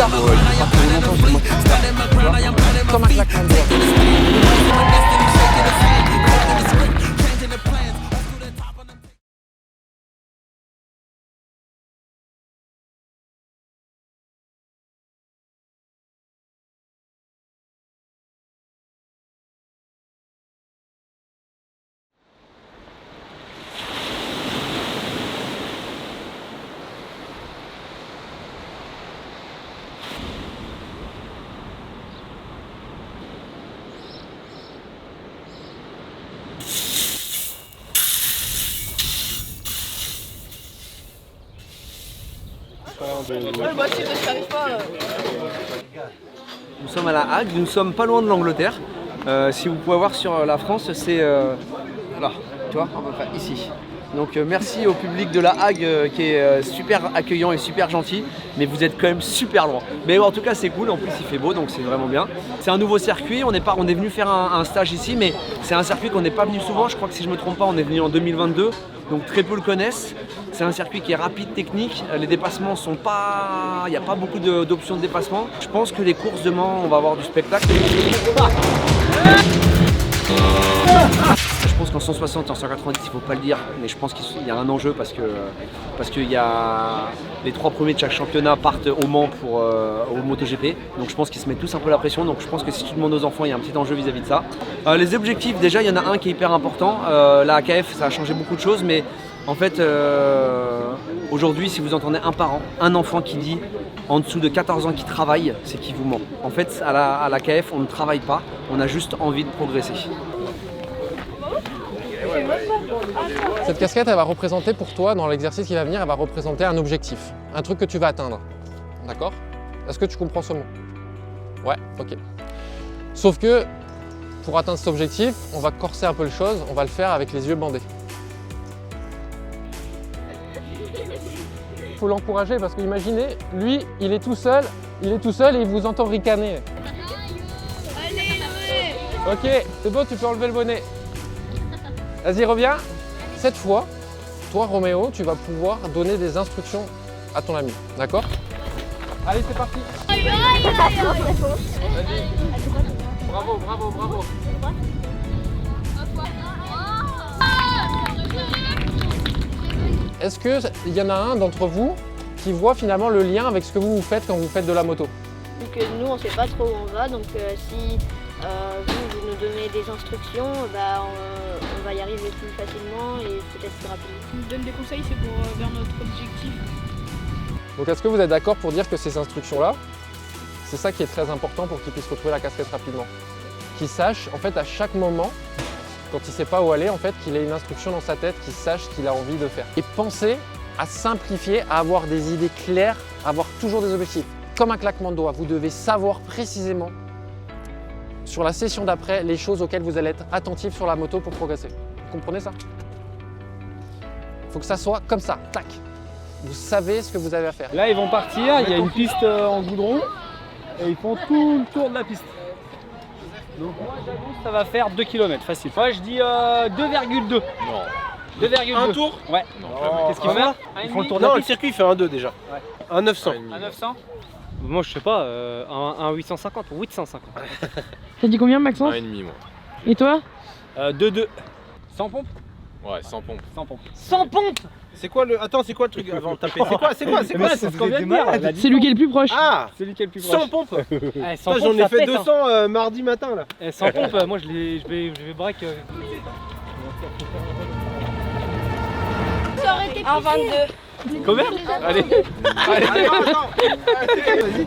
ça. Comme un claquement de doigts. Nous sommes à La Hague, nous sommes pas loin de l'Angleterre. Si vous pouvez voir sur la France, c'est là, tu vois, à peu près ici. Donc merci au public de La Hague qui est super accueillant et super gentil, mais vous êtes quand même super loin. Mais en tout cas c'est cool, en plus il fait beau donc c'est vraiment bien. C'est un nouveau circuit, on est venu faire un stage ici, mais c'est un circuit qu'on n'est pas venu souvent. Je crois que si je me trompe pas, on est venu en 2022, donc très peu le connaissent. C'est un circuit qui est rapide, technique, les dépassements sont pas... Il n'y a pas beaucoup d'options de dépassement. Je pense que les courses demain, on va avoir du spectacle. Je pense qu'en 160 et en 190, il ne faut pas le dire, mais je pense qu'il y a un enjeu parce qu'il y a les 3 premiers de chaque championnat partent au Mans au MotoGP. Donc je pense qu'ils se mettent tous un peu la pression. Donc je pense que si tu demandes aux enfants, il y a un petit enjeu vis-à-vis de ça. Les objectifs, déjà, il y en a un qui est hyper important. La AKF, ça a changé beaucoup de choses, mais en fait, aujourd'hui, si vous entendez un parent, un enfant qui dit en dessous de 14 ans qui travaille, c'est qui vous ment. En fait, à l'AKF, on ne travaille pas, on a juste envie de progresser. Cette casquette, elle va représenter pour toi, dans l'exercice qui va venir, elle va représenter un objectif, un truc que tu vas atteindre. D'accord? Est-ce que tu comprends ce mot? Ouais, ok. Sauf que, pour atteindre cet objectif, on va corser un peu les choses, on va le faire avec les yeux bandés. Il faut l'encourager parce que imaginez, lui, il est tout seul et il vous entend ricaner. Ok, c'est bon, tu peux enlever le bonnet. Vas-y, reviens. Cette fois, toi, Roméo, tu vas pouvoir donner des instructions à ton ami. D'accord? Allez, c'est parti. Vas-y. Bravo, bravo, bravo. Est-ce qu'il y en a un d'entre vous qui voit finalement le lien avec ce que vous faites quand vous faites de la moto? Donc nous, on ne sait pas trop où on va, donc si vous nous donnez des instructions, on va y arriver plus facilement et peut-être plus rapidement. On nous donne des conseils, c'est pour vers notre objectif. Donc est-ce que vous êtes d'accord pour dire que ces instructions-là, c'est ça qui est très important pour qu'il puisse retrouver la casquette rapidement? Qu'il sache, en fait, à chaque moment, quand il ne sait pas où aller, en fait, qu'il ait une instruction dans sa tête, qu'il sache ce qu'il a envie de faire. Et pensez à simplifier, à avoir des idées claires, à avoir toujours des objectifs. Comme un claquement de doigts, vous devez savoir précisément sur la session d'après les choses auxquelles vous allez être attentif sur la moto pour progresser. Vous comprenez ça? Il faut que ça soit comme ça, tac. Vous savez ce que vous avez à faire. Là, ils vont partir, il y a une piste en goudron et ils font tout le tour de la piste. Donc moi, j'avoue, ça va faire 2 km facile. Moi, je dis 2,2. Non. 2,2. Un tour? Ouais. Qu'est-ce qu'ils font là? Ils font le tour de la Non, le piste. circuit fait 1,2 déjà. Ouais. 1,900. 1,900. Moi, je sais pas, un 850 ou 850. T'as dit combien, Maxence? 1,5 moi. Et toi? 2,2. Sans pompe? Ouais, sans pompe. Sans pompe. Sans pompe! C'est quoi le... Attends, c'est quoi le truc avant de taper? C'est quoi C'est ce qu'on vient de dire. C'est lui qui est le plus proche. Ah! C'est lui qui est le plus proche. Sans pompe! Ouais, sans J'en pompe, ai ça fait pète, 200 mardi matin là. hein. Sans pompe, moi je vais break. Ça aurait été 1,22. Combien? Allez. Allez. Attends. Vas-y. 1,22.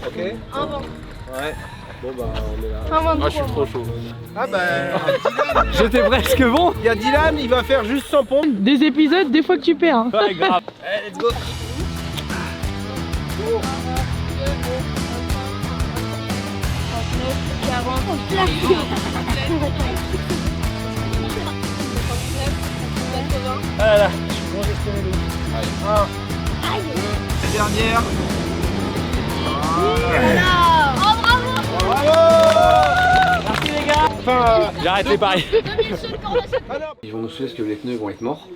Ok. 1,20. Ouais. Bon bah on est là. 1,23. Ah, je suis trop chaud. Ah bah Dylan, J'étais presque bon. il y a Dylan, il va faire juste 100 pompes. Des épisodes, des fois que tu perds. Hein. Ouais, grave. Allez, let's go. Ah là, je suis congestionné de ouf. Allez, 1, dernière. Oh bravo! Bravo! Merci les gars. Enfin, j'arrête les paris. Ils vont nous souhaiter que les pneus vont être morts.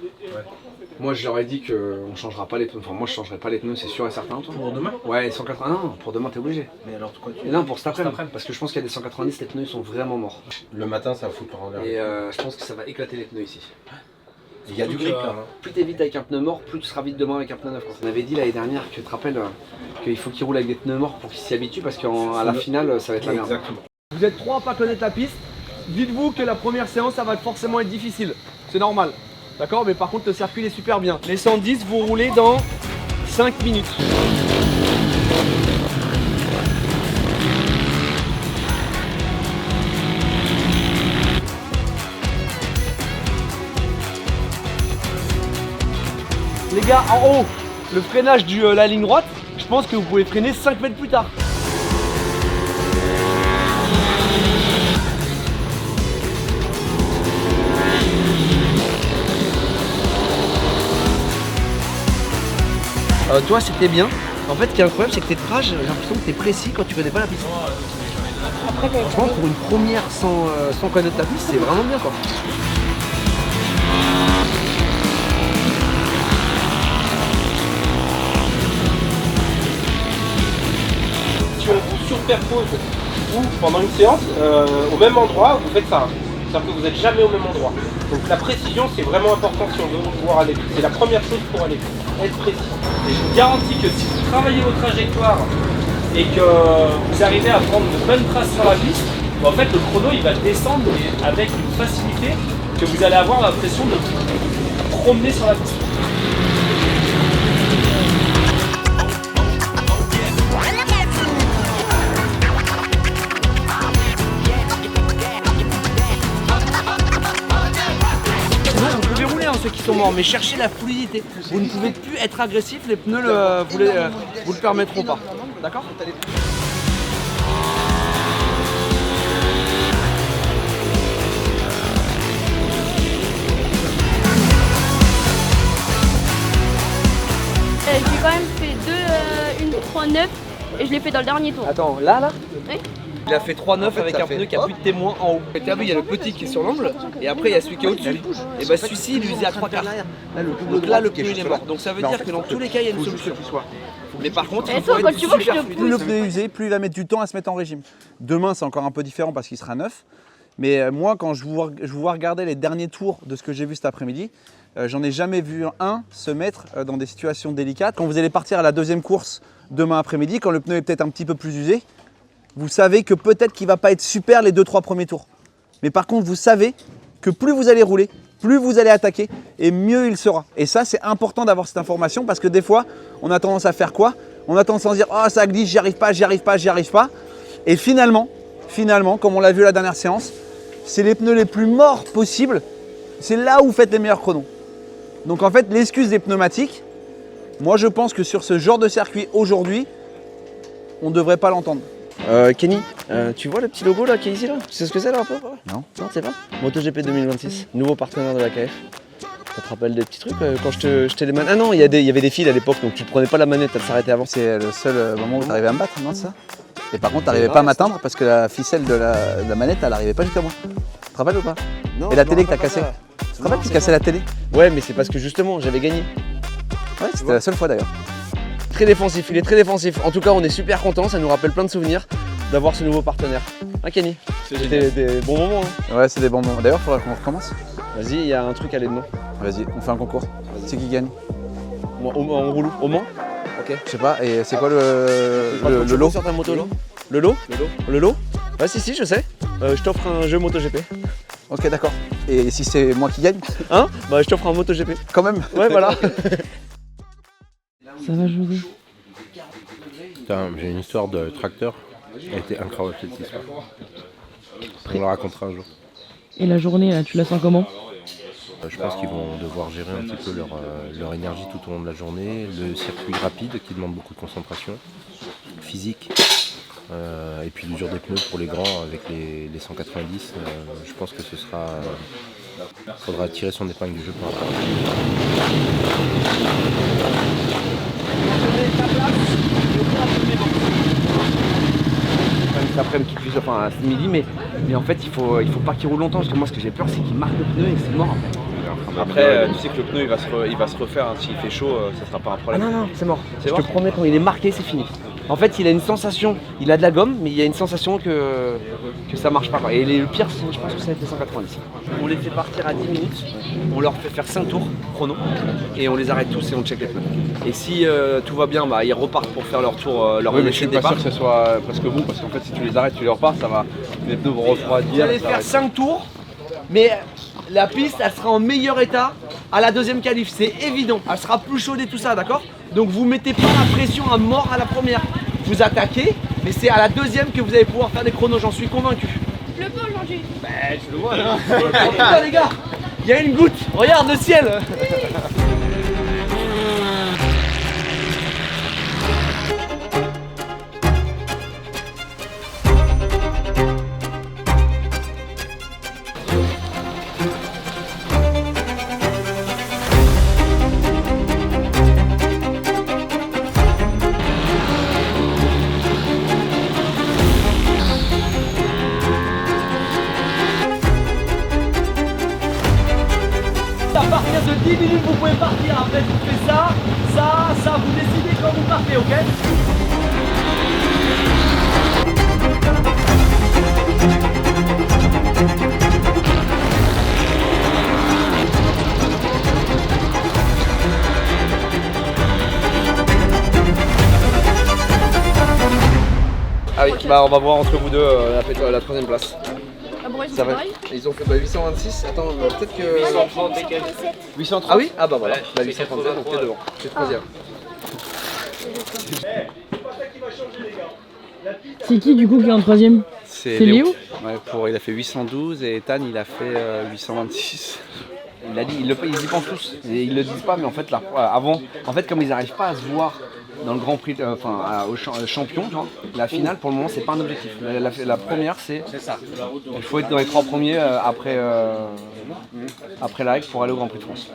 Moi je leur ai dit qu'on changera pas les pneus, enfin moi je changerai pas les pneus, c'est sûr et certain. Toi. Pour demain? Ouais, 180, non, pour demain t'es obligé. Mais alors quoi tu... Et non, pour cet après-midi, parce que je pense qu'il y a des 190, les pneus ils sont vraiment morts. Le matin ça fout le renvers. Et je pense que ça va éclater les pneus ici. Il y a du grip là. Plus t'es vite avec un pneu mort, plus tu seras vite demain avec un pneu neuf. On avait dit l'année dernière que tu te rappelles qu'il faut qu'ils roulent avec des pneus morts pour qu'ils s'y habituent parce qu'à la finale ça va être la merde. Exactement. Vous êtes 3 à pas connaître la piste, dites-vous que la première séance ça va forcément être difficile, c'est normal. D'accord, mais par contre le circuit est super bien. Les 110 vous roulez dans 5 minutes. Les gars, en haut, le freinage de la ligne droite, je pense que vous pouvez freiner 5 mètres plus tard. Toi c'était bien. En fait ce qui est incroyable c'est que tes trages, j'ai l'impression que t'es précis quand tu connais pas la piste. Franchement pour une première sans connaître la piste c'est vraiment bien quoi. Si on vous superpose ou pendant une séance au même endroit, vous faites ça. C'est-à-dire que vous n'êtes jamais au même endroit. Donc la précision c'est vraiment important si on veut pouvoir aller vite. C'est la première chose pour aller vite, être précis. Et je vous garantis que si vous travaillez vos trajectoires et que vous arrivez à prendre de bonnes traces sur la piste, en fait le chrono il va descendre avec une facilité que vous allez avoir l'impression de vous promener sur la piste. Ceux qui sont morts, mais cherchez la fluidité. Vous ne pouvez plus être agressif, les pneus vous le permettront pas. D'accord ? J'ai quand même fait une 3.9 et je l'ai fait dans le dernier tour. Attends, là Oui. Il a fait 3.9 avec un pneu qui a plus de témoins en haut. Tu as vu, il y a le petit qui est sur l'angle et après il y a celui qui est au-dessus. Et bah celui-ci il usait à 3 quarts. Donc là le pneu il est mort. Donc ça veut dire que dans tous les cas il y a une solution. Mais par contre, il faut être super fluide. Plus le pneu est usé, plus il va mettre du temps à se mettre en régime. Demain c'est encore un peu différent parce qu'il sera neuf. Mais moi quand je vous vois regarder les derniers tours de ce que j'ai vu cet après-midi, j'en ai jamais vu un se mettre dans des situations délicates. Quand vous allez partir à la deuxième course demain après-midi, quand le pneu est peut-être un petit peu plus usé, vous savez que peut-être qu'il ne va pas être super les 2-3 premiers tours. Mais par contre, vous savez que plus vous allez rouler, plus vous allez attaquer et mieux il sera. Et ça, c'est important d'avoir cette information parce que des fois, on a tendance à faire quoi? On a tendance à se dire « Oh, ça glisse, j'y arrive pas, j'y arrive pas, j'y arrive pas ». Et finalement, comme on l'a vu à la dernière séance, c'est les pneus les plus morts possibles. C'est là où vous faites les meilleurs chronos. Donc en fait, l'excuse des pneumatiques, moi je pense que sur ce genre de circuit aujourd'hui, on ne devrait pas l'entendre. Kenny, tu vois le petit logo là qui est ici là? Tu sais ce que c'est là un peu? Non. Non, tu sais pas? MotoGP 2026, nouveau partenaire de la KF. Ça te rappelle des petits trucs quand je t'ai les manettes? Ah non, il y avait des fils à l'époque donc tu prenais pas la manette, elle s'arrêtait avant. C'est le seul moment où tu arrivais à me battre, non, c'est ça? Et par contre, tu n'arrivais pas à m'atteindre parce que la ficelle de la manette, elle n'arrivait pas jusqu'à moi. Tu te rappelles ou pas? Non, Et la télé que tu as cassée? Tu te rappelles que tu cassais la télé? Ouais, mais c'est parce que justement j'avais gagné. Ouais, c'était la seule fois d'ailleurs. Très défensif, il est très défensif. En tout cas, on est super contents, ça nous rappelle plein de souvenirs d'avoir ce nouveau partenaire. Hein, Kenny? C'était des bons moments. Hein. Ouais, c'est des bons moments. D'ailleurs, il faudrait qu'on recommence. Vas-y, il y a un truc à l'aide de moi. Vas-y, on fait un concours. C'est qui gagne? Moi, on roule au Mans? Ok. Je sais pas, et c'est quoi le lot? Sur ta moto là? Le lot? Le lot? Ouais, si, je sais. Je t'offre un jeu MotoGP. Ok, d'accord. Et si c'est moi qui gagne? Hein? Bah, je t'offre un MotoGP. Quand même? Ouais, voilà. Ça va, José? J'ai une histoire de tracteur. Elle était incroyable cette histoire. On la racontera un jour. Et la journée, là, tu la sens comment? Je pense qu'ils vont devoir gérer un petit peu leur énergie tout au long de la journée. Le circuit rapide qui demande beaucoup de concentration physique. Et puis l'usure des pneus pour les grands avec les 190. Je pense que ce sera... faudra tirer son épingle du jeu pour rapport. Cet après-midi, enfin ce midi, mais en fait il faut pas qu'il roule longtemps parce que moi ce que j'ai peur c'est qu'il marque le pneu et c'est mort. Après, tu sais que le pneu il va se refaire, hein. S'il fait chaud, ça sera pas un Ah problème. non, c'est mort. C'est Je mort te promets, quand il est marqué, c'est fini. En fait, il a une sensation, il a de la gomme, mais il y a une sensation que ça marche pas. Et le pire, je pense que ça a été 190. On les fait partir à 10 minutes, on leur fait faire 5 tours chrono, et on les arrête tous et on check les pneus. Et si tout va bien, ils repartent pour faire leur tour, leur Oui, mais je essai suis de pas départ. sûr que ce soit presque bon, parce qu'en fait, si tu les arrêtes, tu les repars, ça va. Les pneus vont refroidir. Vous allez faire 5 tours, mais la piste, elle sera en meilleur état à la deuxième qualif, c'est évident. Elle sera plus chaude et tout ça, d'accord? Donc vous mettez pas la pression à mort à la première. Vous attaquez, mais c'est à la deuxième que vous allez pouvoir faire des chronos, j'en suis convaincu. Il pleut pas aujourd'hui. Je le vois là. Oh, putain les gars, il y a une goutte, regarde le ciel. À partir de 10 minutes, vous pouvez partir. Après, vous faites ça, vous décidez quand vous partez, ok? Ah oui, on va voir entre vous deux la troisième place. Ah bon, Ça va. Ils ont fait 826. Attends, peut-être que. 830. Ah oui? Ah bah voilà. 837, donc t'es devant. T'es troisième. C'est qui du coup qui est en troisième? C'est Léo. Ouais, il a fait 812 et Ethan il a fait 826. Il a dit, ils y pensent tous. Et ils le disent pas, mais en fait, là, avant, comme ils n'arrivent pas à se voir dans le Grand Prix, au champion, tu vois, la finale pour le moment c'est pas un objectif. La première c'est ça. Il faut être dans les 3 premiers après la règle pour aller au Grand Prix de France.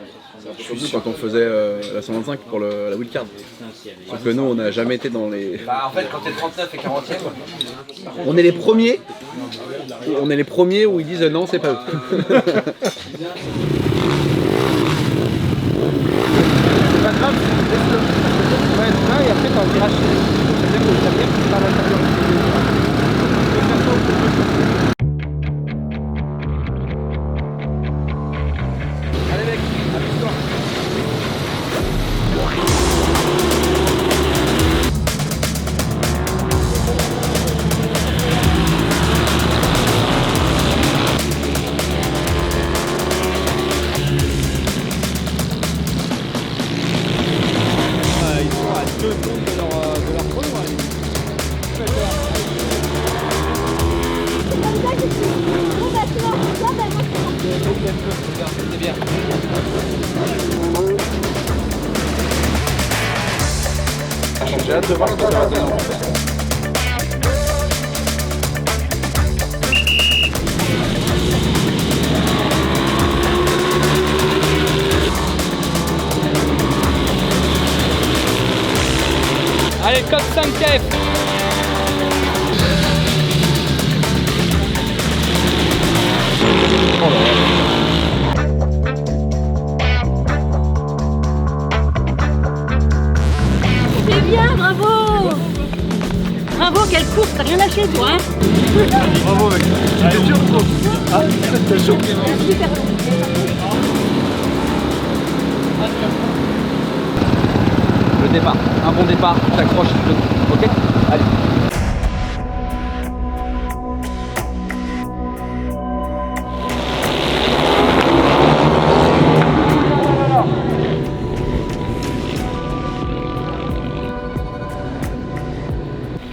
Je suis sûr quand on faisait la 125 pour la wildcard. Sauf que nous, on n'a jamais été dans les. Bah en fait, quand t'es 39 et 40e, On est les premiers. On est les premiers où ils disent non, c'est pas eux. Et après, t'as un virage. C'est-à-dire que ça vient, tu pars à l'intérieur. allez mec, appuie-toi. Ils sont à 2 secondes de leur chrono. C'est bien. J'ai hâte de voir ce que ça va faire. Allez, top 5 KF. C'est bien, bravo. Bravo, quelle course, t'as rien lâché toi, hein? Bravo mec. C'est dur trop. Ah, c'est chaud. Super bon. Le départ, un bon départ, tu t'accroches, ok? Allez.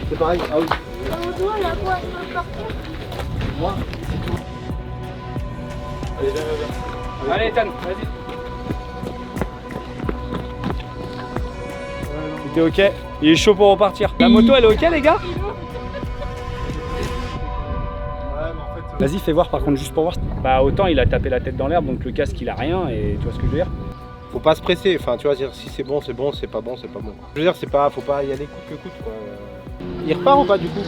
C'est pareil, ah oui. Toi, la voix, c'est encore pire. Moi, c'est tout. Allez, viens. Allez, Ethan, vas-y. T'es ok? Il est chaud pour repartir. La moto, elle est ok, les gars? Vas-y, fais voir par contre, juste pour voir. Bah, autant il a tapé la tête dans l'herbe, donc le casque il a rien, et tu vois ce que je veux dire? Faut pas se presser, enfin tu vois, dire si c'est bon, c'est bon, c'est pas bon, c'est pas bon. Je veux dire, c'est pas, faut pas y aller coûte que coûte quoi. Il repart ou pas du coup?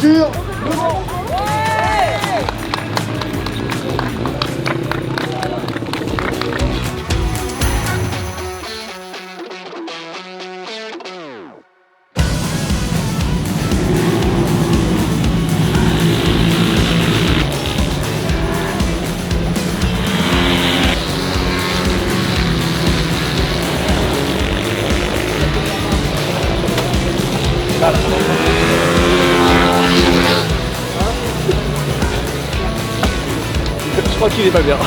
Ouverture. Je crois qu'il est pas bien.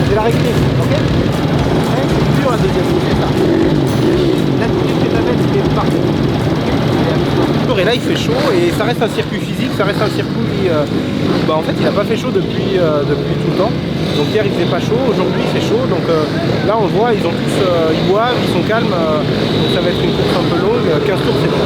C'est la rectif, ok? C'est dur la deuxième, c'est ça. L'attitude que t'avais, c'était parfait. Et là il fait chaud et ça reste un circuit physique, ça reste un circuit en fait il n'a pas fait chaud depuis tout le temps. Donc hier il faisait pas chaud, aujourd'hui il fait chaud, donc là on le voit, ils ont tous ils boivent, ils sont calmes, donc ça va être une course un peu longue, 15 tours c'est bon.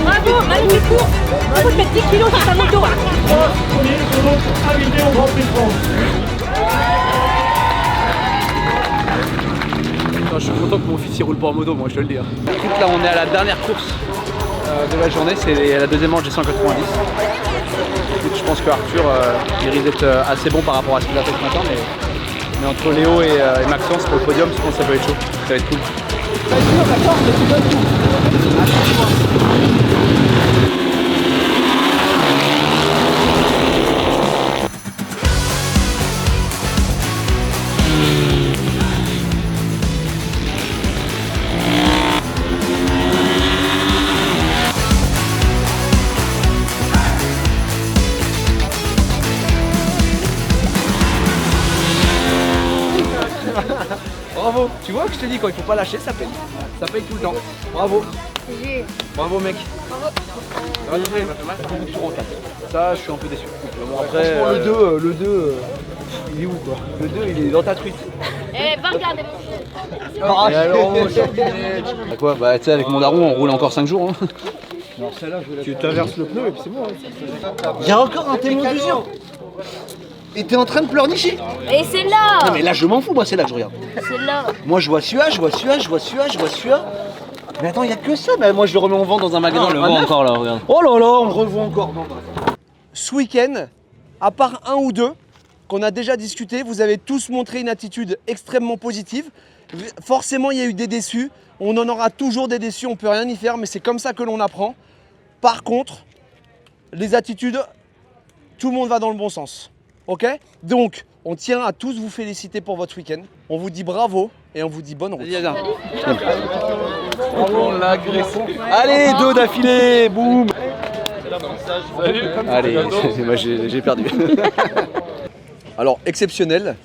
Bravo, magnifique course. Il faut te mettre 10 kilos sur ta moto. Je suis content que mon fils il roule pas en moto, moi je te le dis. Écoute, là on est à la dernière course de la journée, c'est la deuxième manche des 190. Écoute, je pense que Arthur il risque d'être assez bon par rapport à ce qu'il a fait ce matin, mais entre Léo et Maxence pour le podium, je pense que ça peut être chaud, ça va être cool. Bravo, tu vois que je te dis quand il faut pas lâcher, ça paye. Ça paye tout le temps. Bravo. Bravo mec. Bravo, il m'a fait mal. Beaucoup de tours en 4. Ça, je suis un peu déçu. Bon, après, le 2, il est où quoi? Le 2, il est dans ta truite. Eh, va regarder. Quoi? Bah tu sais avec mon daron on roule encore 5 jours. Hein. Tu t'inverses le pneu et puis c'est bon. Il y a encore un témoin d'usure. Et t'es en train de pleurnicher. Et c'est là. Non mais là je m'en fous, moi c'est là que je regarde. C'est là. Moi je vois celui-là, je vois celui-là, je vois celui-là, je vois celui-là. Mais attends, il y a que ça. Mais moi je le remets en vente dans un magasin. On le voit encore là, regarde. Oh là là, on le revoit encore. Ce week-end, à part un ou deux qu'on a déjà discuté, vous avez tous montré une attitude extrêmement positive. Forcément, il y a eu des déçus. On en aura toujours des déçus, on peut rien y faire, mais c'est comme ça que l'on apprend. Par contre, les attitudes, tout le monde va dans le bon sens. Ok? Donc, on tient à tous vous féliciter pour votre week-end. On vous dit bravo et on vous dit bonne route. On l'a agressé. Allez, deux d'affilée, boum. Allez, moi j'ai perdu. Alors, exceptionnel,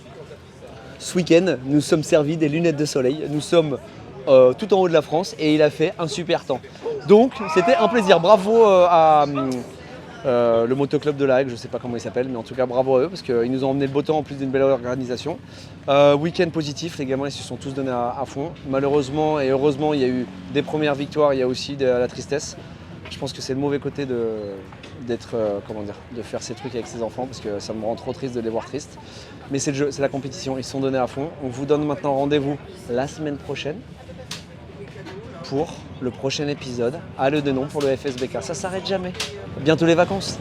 ce week-end, nous sommes servis des lunettes de soleil. Nous sommes tout en haut de la France et il a fait un super temps. Donc, c'était un plaisir. Bravo à le motoclub de La Hague, je ne sais pas comment il s'appelle, mais en tout cas bravo à eux parce qu'ils nous ont emmené le beau temps en plus d'une belle organisation. Week-end positif, les gamins ils se sont tous donnés à fond. Malheureusement et heureusement, il y a eu des premières victoires, il y a aussi de la tristesse. Je pense que c'est le mauvais côté de faire ces trucs avec ses enfants parce que ça me rend trop triste de les voir tristes. Mais c'est le jeu, c'est la compétition, ils se sont donnés à fond. On vous donne maintenant rendez-vous la semaine prochaine pour le prochain épisode à Le Denon pour le FSBK. Ça s'arrête jamais. Bientôt les vacances.